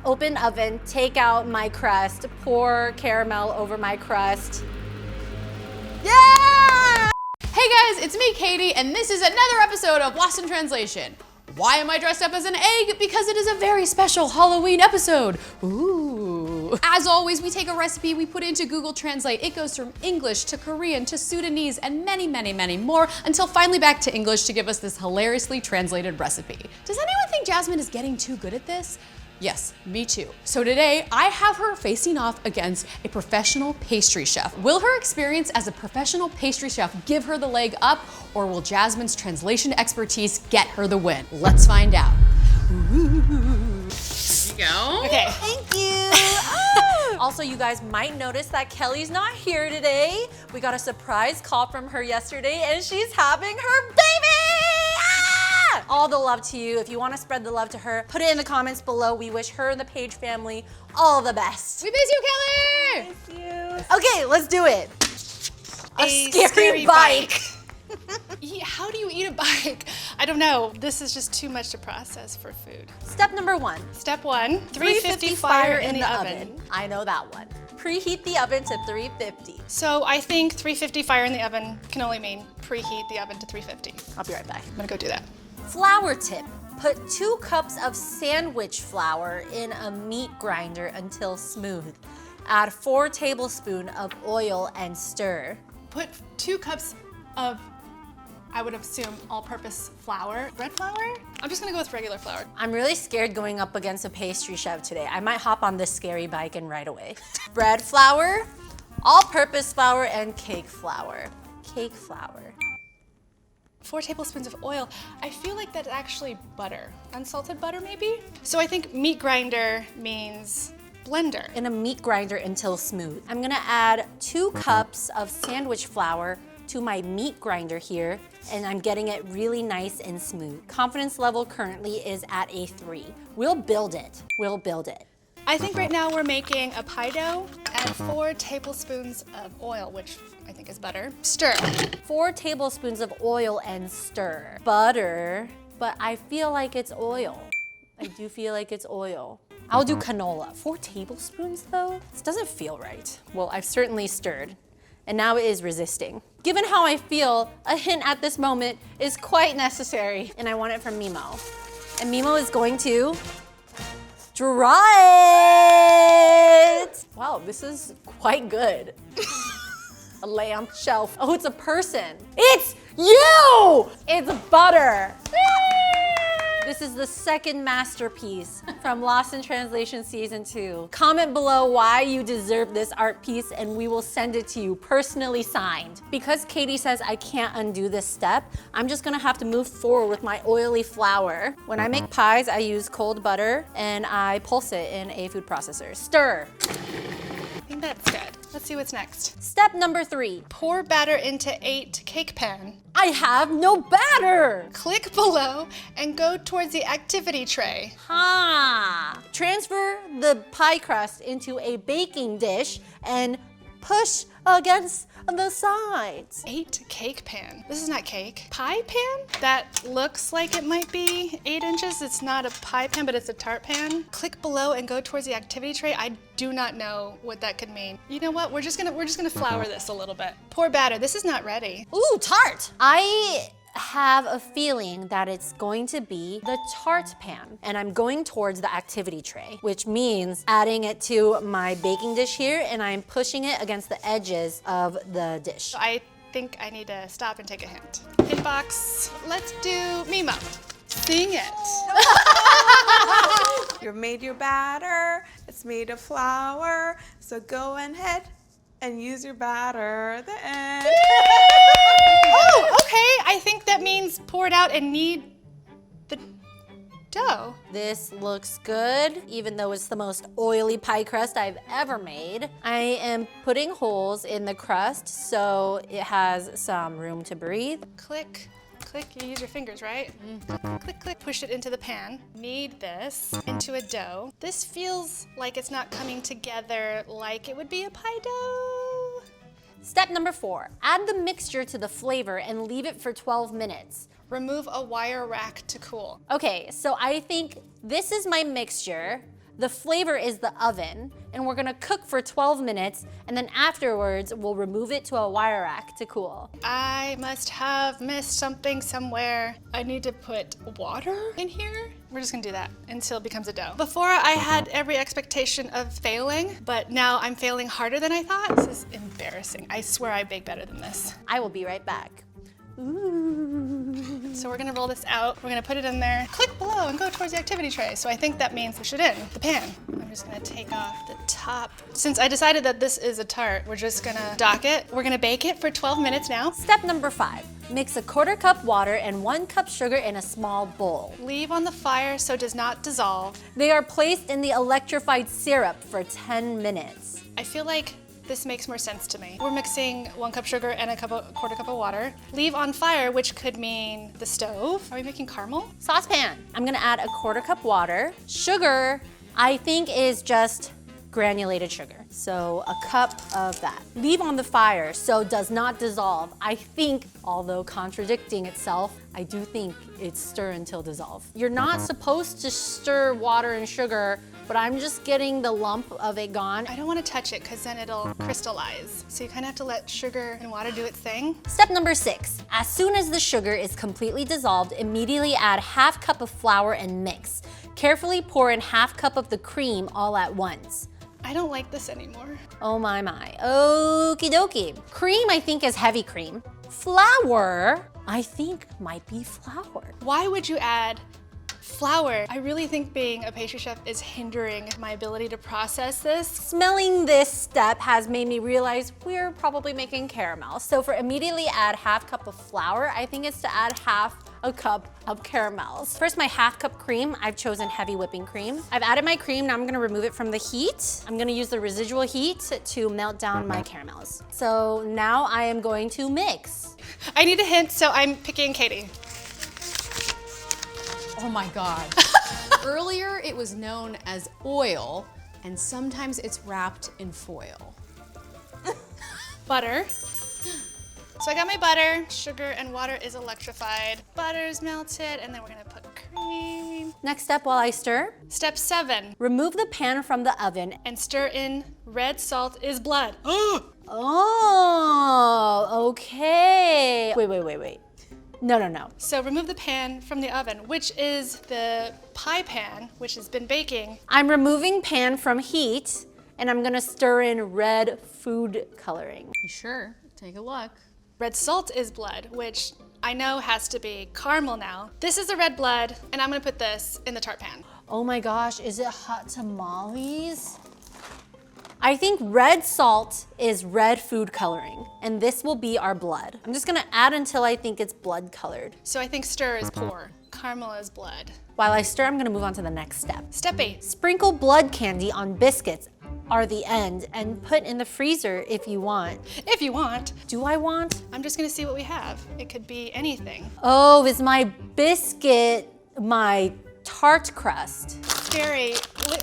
Open oven, take out my crust, pour caramel over my crust. Yeah! Hey guys, it's me, Katie, and this is another episode of Lost in Translation. Why am I dressed up as an egg? Because it is a very special Halloween episode. Ooh. As always, we take a recipe, we put it into Google Translate. It goes from English to Korean to Sudanese and many, many, many more until finally back to English to give us this hilariously translated recipe. Does anyone think Jasmine is getting too good at this? Yes, me too. So today, I have her facing off against a professional pastry chef. Will her experience as a professional pastry chef give her the leg up, or will Jasmine's translation expertise get her the win? Let's find out. Ooh. Here you go. Okay. Thank you. Also, you guys might notice that Kelly's not here today. We got a surprise call from her yesterday, and she's having her baby! All the love to you. If you want to spread the love to her, put it in the comments below. We wish her and the Page family all the best. We miss you, Kelly! Miss you. Okay, let's do it. A scary bike. Yeah, how do you eat a bike? I don't know. This is just too much to process for food. Step number 1. Step 1, 350 fire in the oven. I know that one. Preheat the oven to 350. So I think 350 fire in the oven can only mean preheat the oven to 350. I'll be right back. I'm gonna go do that. Flour tip. Put 2 cups of sandwich flour in a meat grinder until smooth. Add 4 tablespoons of oil and stir. Put 2 cups of, I would assume, all-purpose flour. Bread flour? I'm just gonna go with regular flour. I'm really scared going up against a pastry chef today. I might hop on this scary bike and right away. Bread flour, all-purpose flour, and cake flour. Cake flour. 4 tablespoons of oil. I feel like that's actually butter. Unsalted butter, maybe? So I think meat grinder means blender. In a meat grinder until smooth. I'm gonna add 2 cups of sandwich flour to my meat grinder here, and I'm getting it really nice and smooth. Confidence level currently is at a 3. We'll build it. We'll build it. I think right now we're making a pie dough. Add 4 tablespoons of oil, which I think is butter. Stir. 4 tablespoons of oil and stir. Butter, but I feel like it's oil. I do feel like it's oil. I'll do canola. 4 tablespoons though? This doesn't feel right. Well, I've certainly stirred, and now it is resisting. Given how I feel, a hint at this moment is quite necessary, and I want it from Mimo. And Mimo is going to dry it. Wow, this is quite good. A lamp shelf. Oh, it's a person. It's you! It's butter. This is the second masterpiece from Lost in Translation Season 2. Comment below why you deserve this art piece and we will send it to you personally signed. Because Katie says I can't undo this step, I'm just gonna have to move forward with my oily flour. When I make pies, I use cold butter and I pulse it in a food processor. Stir. I think that's good. Let's see what's next. Step number 3. Pour batter into 8 cake pan. I have no batter. Click below and go towards the activity tray. Transfer the pie crust into a baking dish and push against the sides. 8 cake pan. This is not cake. Pie pan? That looks like it might be 8 inches. It's not a pie pan, but it's a tart pan. Click below and go towards the activity tray. I do not know what that could mean. You know what? We're just gonna flour this a little bit. Pour batter. This is not ready. Ooh, tart. I have a feeling that it's going to be the tart pan, and I'm going towards the activity tray, which means adding it to my baking dish here, and I'm pushing it against the edges of the dish. So I think I need to stop and take a hint. Hint box. Let's do Mimo. Sing it. You made your batter. It's made of flour. So go ahead and use your batter then. Oh, okay. I think that means pour it out and knead the dough. This looks good, even though it's the most oily pie crust I've ever made. I am putting holes in the crust so it has some room to breathe. Click, click. You use your fingers, right? Click, click. Push it into the pan. Knead this into a dough. This feels like it's not coming together like it would be a pie dough. Step number 4, add the mixture to the flavor and leave it for 12 minutes. Remove a wire rack to cool. Okay, so I think this is my mixture. The flavor is the oven, and we're gonna cook for 12 minutes, and then afterwards, we'll remove it to a wire rack to cool. I must have missed something somewhere. I need to put water in here. We're just gonna do that until it becomes a dough. Before I had every expectation of failing, but now I'm failing harder than I thought. This is embarrassing. I swear I bake better than this. I will be right back. Ooh. So we're gonna roll this out. We're gonna put it in there. Click below and go towards the activity tray. So I think that means push it in the pan. I'm just gonna take off the top. Since I decided that this is a tart, we're just gonna dock it. We're gonna bake it for 12 minutes now. Step number 5, mix a 1/4 cup water and 1 cup sugar in a small bowl. Leave on the fire so it does not dissolve. They are placed in the electrified syrup for 10 minutes. I feel like this makes more sense to me. We're mixing 1 cup sugar and a 1/4 cup of water. Leave on fire, which could mean the stove. Are we making caramel? Saucepan. I'm gonna add a 1/4 cup water. Sugar, I think, is just granulated sugar. So a cup of that. Leave on the fire so it does not dissolve. I think, although contradicting itself, I do think it's stir until dissolve. You're not supposed to stir water and sugar, but I'm just getting the lump of it gone. I don't want to touch it because then it'll crystallize. So you kind of have to let sugar and water do its thing. Step number 6, as soon as the sugar is completely dissolved, immediately add 1/2 cup of flour and mix. Carefully pour in 1/2 cup of the cream all at once. I don't like this anymore. Oh my. Okie dokie. Cream, I think, is heavy cream. Flour, I think, might be flour. Why would you add flour? I really think being a pastry chef is hindering my ability to process this. Smelling this step has made me realize we're probably making caramel. So for immediately add 1/2 cup of flour, I think it's to add 1/2 cup of caramels. First, my 1/2 cup cream, I've chosen heavy whipping cream. I've added my cream, now I'm gonna remove it from the heat. I'm gonna use the residual heat to melt down my caramels. So now I am going to mix. I need a hint, so I'm picking Katie. Oh my God. Earlier, it was known as oil, and sometimes it's wrapped in foil. Butter. So I got my butter. Sugar and water is electrified. Butter's melted, and then we're gonna put cream. Next step while I stir, Step 7, remove the pan from the oven. and stir in red salt is blood. Oh, okay. Wait. No. So remove the pan from the oven, which is the pie pan, which has been baking. I'm removing pan from heat, and I'm gonna stir in red food coloring. You sure? Take a look. Red salt is blood, which I know has to be caramel now. This is the red blood, and I'm gonna put this in the tart pan. Oh my gosh, is it hot tamales? I think red salt is red food coloring, and this will be our blood. I'm just gonna add until I think it's blood colored. So I think stir is pour, caramel is blood. While I stir, I'm gonna move on to the next step. Step 8, Sprinkle blood candy on biscuits are the end and put in the freezer if you want. if you want. Do I want? I'm just gonna see what we have. It could be anything. Oh, is my biscuit my tart crust? Scary.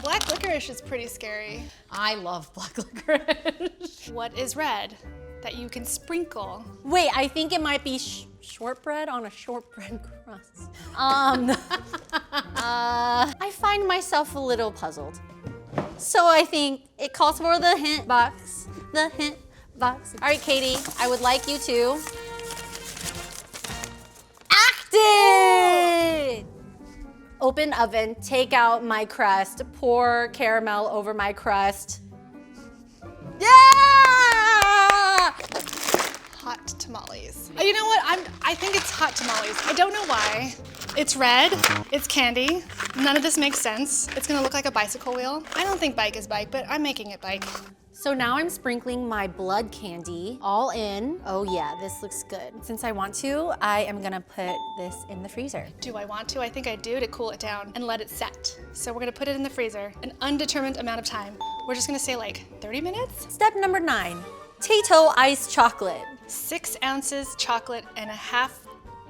Black licorice is pretty scary. I love black licorice. What is red that you can sprinkle? Wait, I think it might be shortbread on a shortbread crust. I find myself a little puzzled. So I think it calls for the hint box. The hint box. All right, Katie, I would like you to act it! Open oven, take out my crust, pour caramel over my crust. Yeah! Hot tamales. You know what? I think it's hot tamales. I don't know why. It's red, it's candy. None of this makes sense. It's gonna look like a bicycle wheel. I don't think bike is bike, but I'm making it bike. So now I'm sprinkling my blood candy all in. Oh yeah, this looks good. Since I want to, I am gonna put this in the freezer. Do I want to? I think I do, to cool it down and let it set. So we're gonna put it in the freezer an undetermined amount of time. We're just gonna say like 30 minutes? Step number 9, Tato iced chocolate. 6 ounces chocolate and a 1/2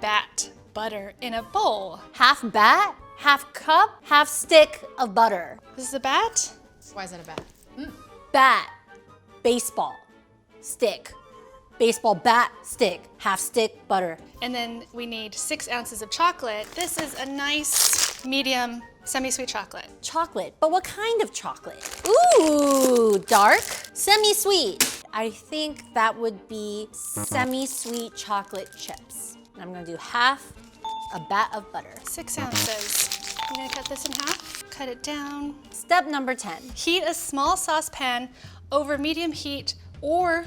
bat butter in a bowl. 1/2 bat, 1/2 cup, 1/2 stick of butter. This is a bat? Why is that a bat? Bat, baseball, stick. Baseball bat, stick, 1/2 stick, butter. And then we need 6 ounces of chocolate. This is a nice medium Semi-sweet chocolate. Chocolate, but what kind of chocolate? Ooh, dark, semi-sweet. I think that would be semi-sweet chocolate chips. And I'm gonna do half a bat of butter. 6 ounces. I'm gonna cut this in half, cut it down. Step number 10. Heat a small saucepan over medium heat or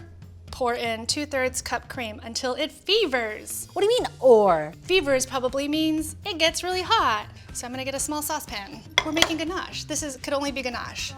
pour in 2/3 cup cream until it fevers. What do you mean, or? Fevers probably means it gets really hot. So I'm gonna get a small saucepan. We're making ganache. Could only be ganache.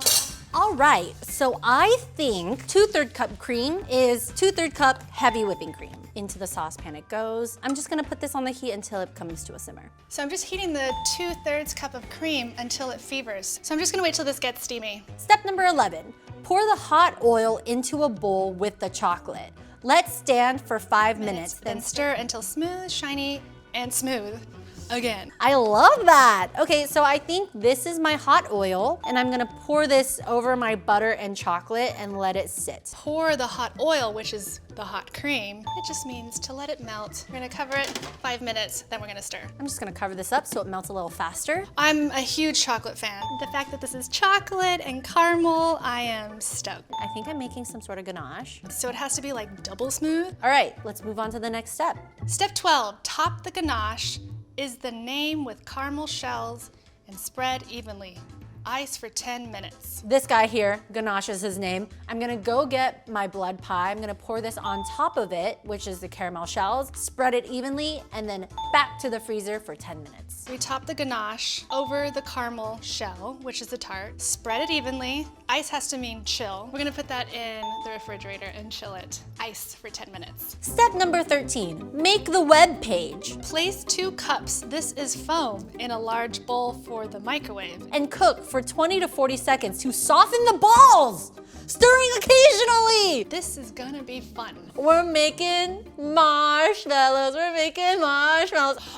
All right, so I think 2/3 cup cream is 2/3 cup heavy whipping cream. Into the saucepan it goes. I'm just gonna put this on the heat until it comes to a simmer. So I'm just heating the 2/3 cup of cream until it fevers. So I'm just gonna wait till this gets steamy. Step number 11, pour the hot oil into a bowl with the chocolate. Let stand for 5 minutes, Then stir until smooth, shiny, and smooth again. I love that. Okay, so I think this is my hot oil, and I'm gonna pour this over my butter and chocolate and let it sit. Pour the hot oil, which is the hot cream. It just means to let it melt. We're gonna cover it 5 minutes, then we're gonna stir. I'm just gonna cover this up so it melts a little faster. I'm a huge chocolate fan. The fact that this is chocolate and caramel, I am stoked. I think I'm making some sort of ganache. So it has to be like double smooth. All right, let's move on to the next step. Step 12, top the ganache is the name with caramel shells and spread evenly. Ice for 10 minutes. This guy here, Ganache is his name. I'm gonna go get my blood pie. I'm gonna pour this on top of it, which is the caramel shells, spread it evenly, and then back to the freezer for 10 minutes. We top the ganache over the caramel shell, which is the tart. Spread it evenly. Ice has to mean chill. We're gonna put that in the refrigerator and chill it. Ice for 10 minutes. Step number 13, make the web page Place 2 cups, this is foam, in a large bowl for the microwave. and cook for 20 to 40 seconds to soften the balls, stirring occasionally. This is gonna be fun. We're making marshmallows.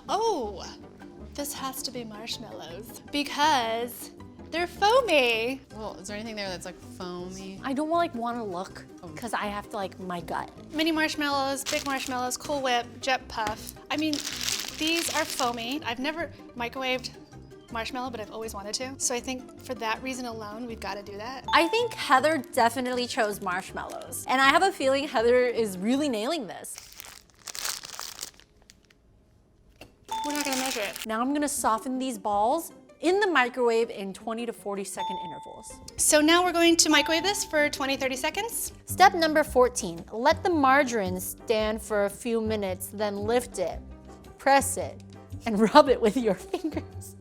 Oh, this has to be marshmallows because they're foamy. Well, is there anything there that's like foamy? I don't want to look because I have to my gut. Mini marshmallows, big marshmallows, Cool Whip, Jet Puff. I mean, these are foamy. I've never microwaved marshmallow, but I've always wanted to. So I think for that reason alone, we've got to do that. I think Heather definitely chose marshmallows. And I have a feeling Heather is really nailing this. We're not gonna measure it. Now I'm gonna soften these balls in the microwave in 20 to 40-second intervals. So now we're going to microwave this for 20-30 seconds. Step number 14, let the margarine stand for a few minutes, then lift it, press it, and rub it with your fingers,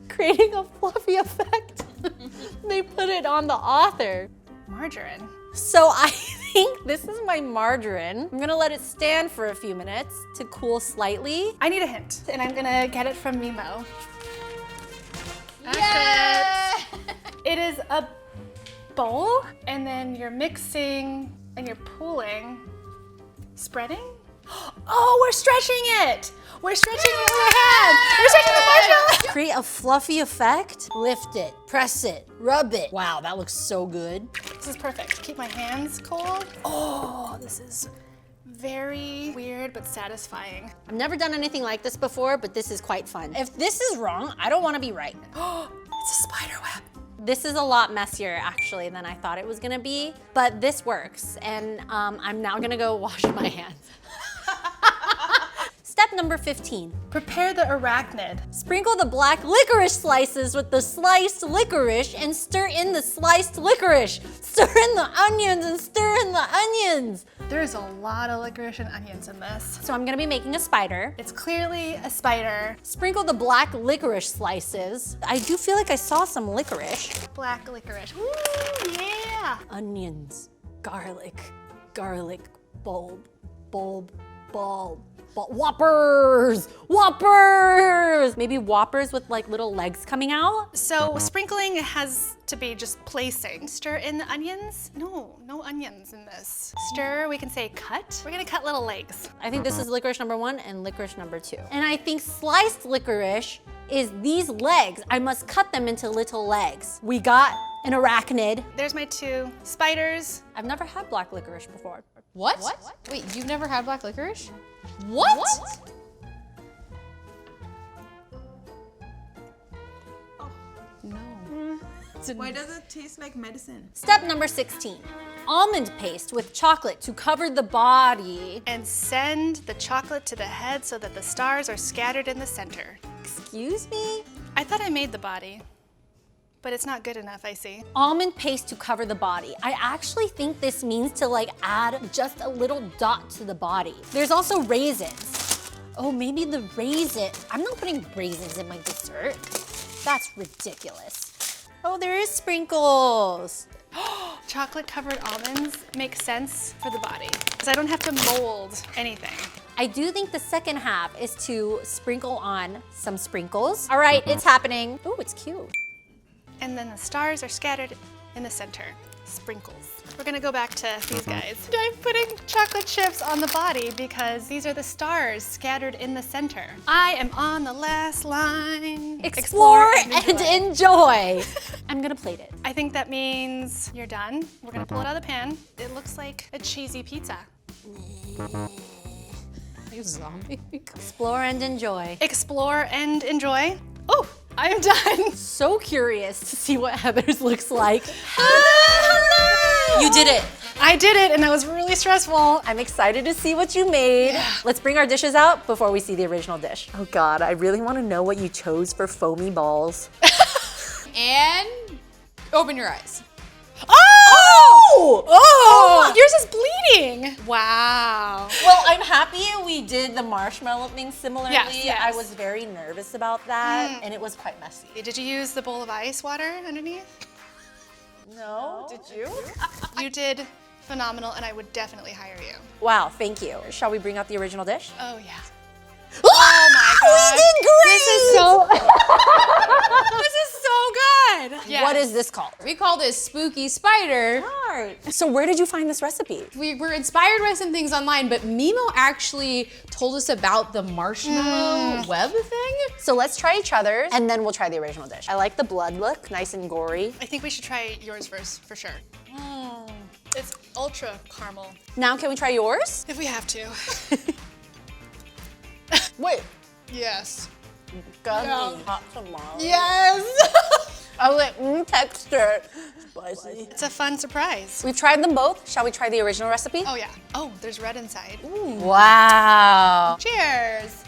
creating a fluffy effect. They put it on the author. Margarine. So I think this is my margarine. I'm gonna let it stand for a few minutes to cool slightly. I need a hint, and I'm gonna get it from Mimo. Yeah! It is a bowl, and then you're mixing and you're pooling, spreading. Oh, we're stretching it! We're stretching it with our hands! We're stretching the marshmallow! Create a fluffy effect. Lift it, press it, rub it. Wow, that looks so good. This is perfect. Keep my hands cold. Oh, this is very weird but satisfying. I've never done anything like this before, but this is quite fun. If this is wrong, I don't want to be right. It's a spider web. This is a lot messier actually than I thought it was gonna be, but this works. And I'm now gonna go wash my hands. Step number 15. Prepare the arachnid. Sprinkle the black licorice slices with the sliced licorice and stir in the sliced licorice. Stir in the onions and stir in the onions. There's a lot of licorice and onions in this. So I'm gonna be making a spider. It's clearly a spider. Sprinkle the black licorice slices. I do feel like I saw some licorice. Black licorice. Woo, yeah! Onions, garlic, bulb, bulb. Whoppers! Maybe Whoppers with little legs coming out? So sprinkling has to be just placing. Stir in the onions. No onions in this. Stir, we can say cut. We're gonna cut little legs. I think this is licorice number 1 and licorice number 2. And I think sliced licorice is these legs. I must cut them into little legs. We got an arachnid. There's my 2 spiders. I've never had black licorice before. What? Wait, you've never had black licorice? What? Why does it taste like medicine? Step number 16. Almond paste with chocolate to cover the body. And send the chocolate to the head so that the stars are scattered in the center. Excuse me? I thought I made the body, but it's not good enough, I see. Almond paste to cover the body. I actually think this means to like add just a little dot to the body. There's also raisins. Oh, maybe the raisin. I'm not putting raisins in my dessert. That's ridiculous. Oh, there is sprinkles. Chocolate covered almonds make sense for the body because I don't have to mold anything. I do think the second half is to sprinkle on some sprinkles. All right, it's happening. Oh, it's cute. And then the stars are scattered in the center. Sprinkles. We're gonna go back to these guys. I'm putting chocolate chips on the body because these are the stars scattered in the center. I am on the last line. Explore and enjoy. I'm gonna plate it. I think that means you're done. We're gonna pull it out of the pan. It looks like a cheesy pizza. You zombie. Explore and enjoy. Explore and enjoy. Oh, I am done. So curious to see what Heather's looks like. Hello! You did it. I did it, and that was really stressful. I'm excited to see what you made. Let's bring our dishes out before we see the original dish. Oh God, I really want to know what you chose for foamy balls. And open your eyes. Oh! Oh! Yours is bleeding. Wow. Well, I'm happy we did the marshmallow thing similarly. Yes. I was very nervous about that, and it was quite messy. Did you use the bowl of ice water underneath? No, did you? You did phenomenal, and I would definitely hire you. Wow, thank you. Shall we bring out the original dish? Oh, yeah. Oh my God! We did great! This is so good. Yes. What is this called? We call this Spooky Spider. So where did you find this recipe? We were inspired by some things online, but Mimo actually told us about the marshmallow web thing. So let's try each other's, and then we'll try the original dish. I like the blood look, nice and gory. I think we should try yours first, for sure. It's ultra caramel. Now can we try yours? If we have to. Wait. Yes. Gummy hot tamale. Yes. I like texture. Spicy. It's a fun surprise. We've tried them both. Shall we try the original recipe? Oh, yeah. Oh, there's red inside. Wow. Cheers.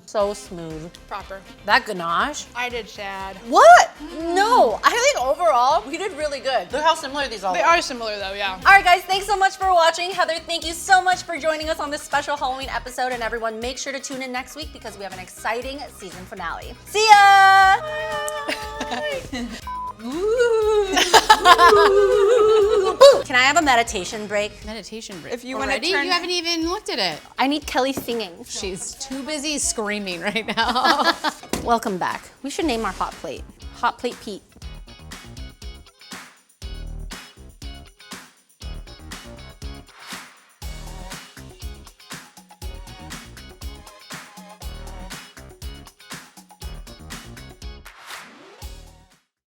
So smooth. Proper. That ganache. I did sad. What? No, I think overall we did really good. Look how similar these all They are similar, though, yeah. All right, guys, thanks so much for watching. Heather, thank you so much for joining us on this special Halloween episode. And everyone, make sure to tune in next week because we have an exciting season finale. See ya! Can I have a meditation break? Meditation break. If you wanna Already? turn- You haven't even looked at it. I need Kelly singing. She's too busy screaming right now. Welcome back. We should name our hot plate. Hot Plate Pete.